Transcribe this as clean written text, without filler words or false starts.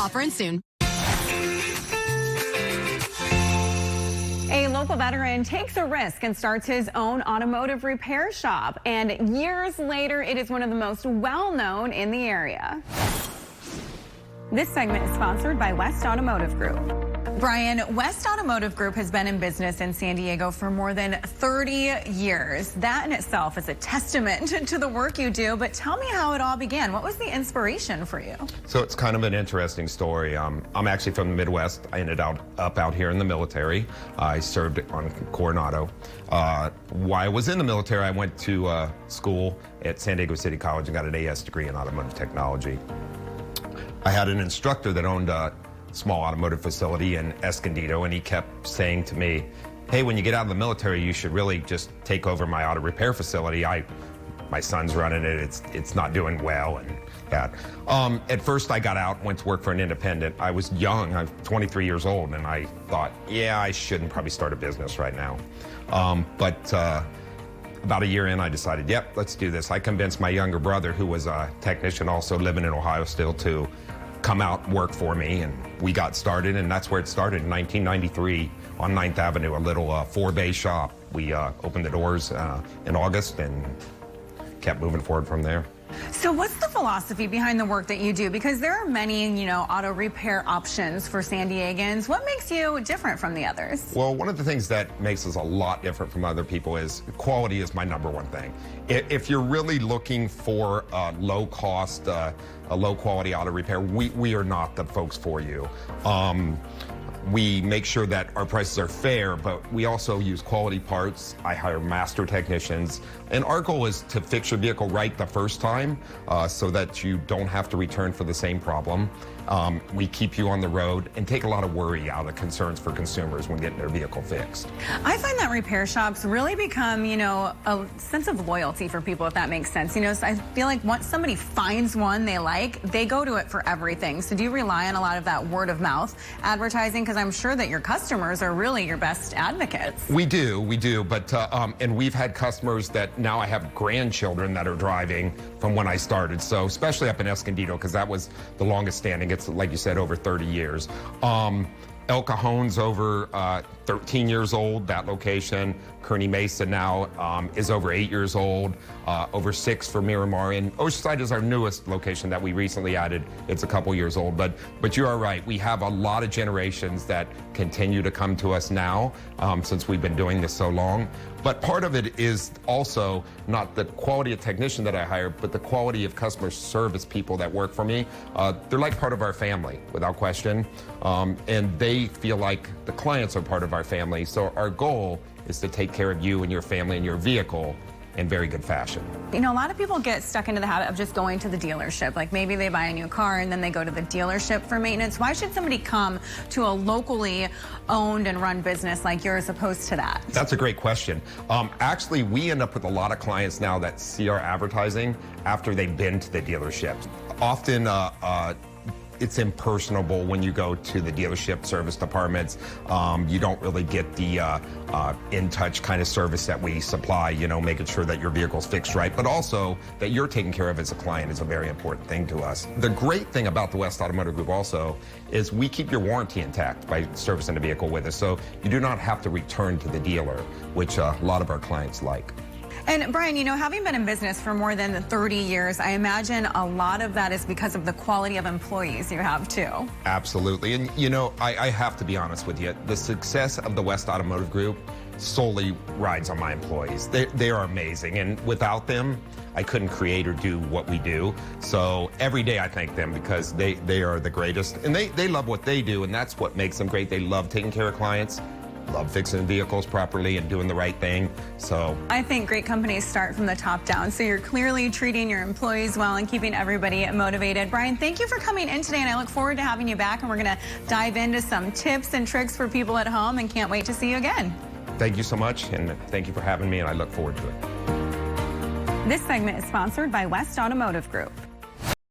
Offer ends soon. A local veteran takes a risk and starts his own automotive repair shop. And years later, it is one of the most well-known in the area. This segment is sponsored by West Automotive Group. Brian, West Automotive Group has been in business in San Diego for more than 30 years. That in itself is a testament to the work you do, but tell me how it all began. What was the inspiration for you? So it's kind of an interesting story. I'm actually from the Midwest. I ended up out here in the military. I served on Coronado. While I was in the military, I went to school at San Diego City College and got an AS degree in automotive technology. I had an instructor that owned a small automotive facility in Escondido, and he kept saying to me, hey, when you get out of the military, you should really just take over my auto repair facility. My son's running it, it's not doing well, and that. At first I got out, went to work for an independent. I was young, I'm 23 years old, and I thought, yeah, I shouldn't probably start a business right now. But about a year in, I decided, yep, let's do this. I convinced my younger brother, who was a technician also living in Ohio still, to come out and work for me, and we got started, and that's where it started in 1993 on 9th Avenue, a little 4-bay shop. We opened the doors in August and kept moving forward from there. So what's the philosophy behind the work that you do? Because there are many, auto repair options for San Diegans. What makes you different from the others? Well, one of the things that makes us a lot different from other people is quality is my number one thing. If you're really looking for low cost, a low quality auto repair, we are not the folks for you. We make sure that our prices are fair, but we also use quality parts. I hire master technicians, and our goal is to fix your vehicle right the first time so that you don't have to return for the same problem. We keep you on the road and take a lot of worry out of concerns for consumers when getting their vehicle fixed. I find that repair shops really become, a sense of loyalty for people, if that makes sense. So I feel like once somebody finds one they like, they go to it for everything. So do you rely on a lot of that word of mouth advertising? Because I'm sure that your customers are really your best advocates. We do, but and we've had customers that now I have grandchildren that are driving from when I started. So especially up in Escondido, because that was the longest standing. It's, like you said, over 30 years. El Cajon's over 13 years old, that location. Kearny Mesa now is over 8 years old, over 6 for Miramar. And Oceanside is our newest location that we recently added. It's a couple years old, but you are right. We have a lot of generations that continue to come to us now since we've been doing this so long. But part of it is also not the quality of technician that I hire, but the quality of customer service people that work for me. They're like part of our family, without question. And they feel like the clients are part of our family. So our goal is to take care of you and your family and your vehicle in very good fashion. A lot of people get stuck into the habit of just going to the dealership. Like maybe they buy a new car and then they go to the dealership for maintenance. Why should somebody come to a locally owned and run business like yours opposed to that? That's a great question. Actually, we end up with a lot of clients now that see our advertising after they've been to the dealership. Often, it's impersonable when you go to the dealership service departments. You don't really get the in-touch kind of service that we supply, making sure that your vehicle's fixed right, but also that you're taken care of as a client is a very important thing to us. The great thing about the West Automotive Group also is we keep your warranty intact by servicing the vehicle with us, so you do not have to return to the dealer, which a lot of our clients like. And Brian, having been in business for more than 30 years, I imagine a lot of that is because of the quality of employees you have too. Absolutely. And I have to be honest with you, the success of the West Automotive Group solely rides on my employees. They are amazing, and without them, I couldn't create or do what we do. So every day I thank them because they are the greatest, and they love what they do, and that's what makes them great. They love taking care of clients, love fixing vehicles properly and doing the right thing. So I think great companies start from the top down. So you're clearly treating your employees well and keeping everybody motivated. Brian, thank you for coming in today, and I look forward to having you back, and we're going to dive into some tips and tricks for people at home, and can't wait to see you again. Thank you so much, and thank you for having me, and I look forward to it. This segment is sponsored by West Automotive Group.